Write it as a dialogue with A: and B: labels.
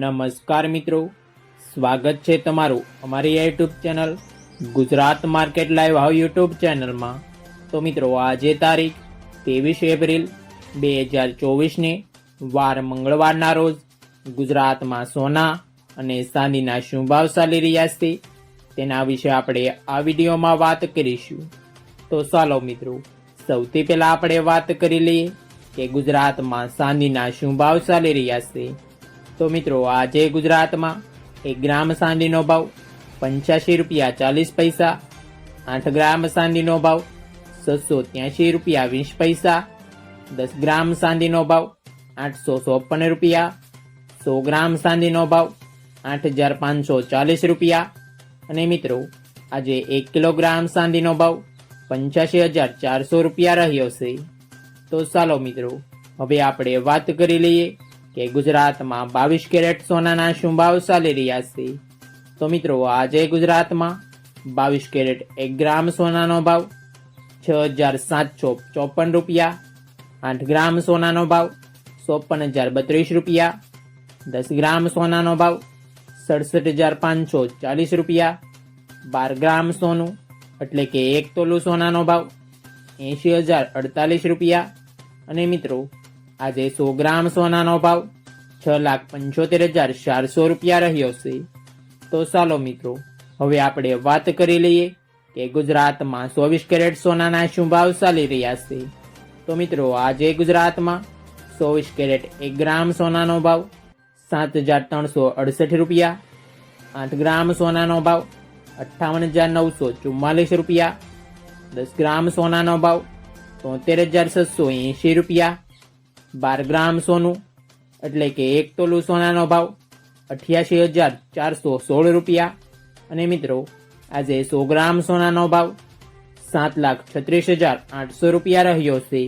A: નમસ્કાર મિત્રો, સ્વાગત છે તમારું અમારી YouTube channel Gujarat market live how YouTube ચેનલમાં। તો મિત્રો, આજે તારીખ 23 એપ્રિલ 2024ની વાર મંગળવારના રોજ ગુજરાતમાં સોના અને ચાંદીના શું ભાવ ચાલી રહ્યા છે તેના વિશે આપણે આ વિડીયોમાં વાત કરીશું। તો ચાલો મિત્રો, સૌથી પહેલા આપણે વાત કરી લઈએ કે ગુજરાતમાં ચાંદીના શું ભાવ ચાલી રહ્યા છે। તો મિત્રો, આજે ગુજરાતમાં 1 ગ્રામ ચાંદીનો ભાવ 85 રૂપિયા 40 પૈસા, 8 ગ્રામ ચાંદીનો ભાવ 683 રૂપિયા 20 પૈસા, 10 ગ્રામ ચાંદીનો ભાવ 856 રૂપિયા, 100 ગ્રામ ચાંદીનો ભાવ 8540 રૂપિયા અને મિત્રો, આજે 1 કિલોગ્રામ ચાંદીનો ભાવ 85,400 રૂપિયા રહ્યો છે। તો ચાલો મિત્રો, હવે આપણે વાત કરી લઈએ કે ગુજરાતમાં 22 કેરેટ સોનાના શું ભાવ ચાલી રહ્યા છે। તો મિત્રો, આજે ગુજરાતમાં 22 કેરેટ 1 ગ્રામ સોનાનો ભાવ 6,754 રૂપિયા, 8 ગ્રામ સોનાનો ભાવ 54,032 રૂપિયા, 10 ગ્રામ સોનાનો ભાવ 67,540 રૂપિયા, 12 ગ્રામ સોનું એટલે કે 1 તોલું સોનાનો ભાવ 80,048 રૂપિયા અને મિત્રો, આજે 100 ગ્રામ સોનાનો ભાવ 6,75,400 રૂપિયા રહ્યો છે। તો ચાલો મિત્રો, હવે આપણે વાત કરી લઈએ કે ગુજરાતમાં 24 કેરેટ સોનાના શું ભાવ ચાલી રહ્યા છે। તો મિત્રો, આજે ગુજરાતમાં 24 કેરેટ 1 ગ્રામ સોનાનો ભાવ 7,368 રૂપિયા, 8 ગ્રામ સોનાનો ભાવ 58,944 રૂપિયા, 10 ગ્રામ સોનાનો ભાવ 73,680 રૂપિયા, 12 ગ્રામ સોનું એટલે કે 1 તોલું સોનાનો ભાવ 88,416 રૂપિયા અને મિત્રો, આજે 100 ગ્રામ સોનાનો ભાવ 7,36,800 રૂપિયા રહ્યો છે।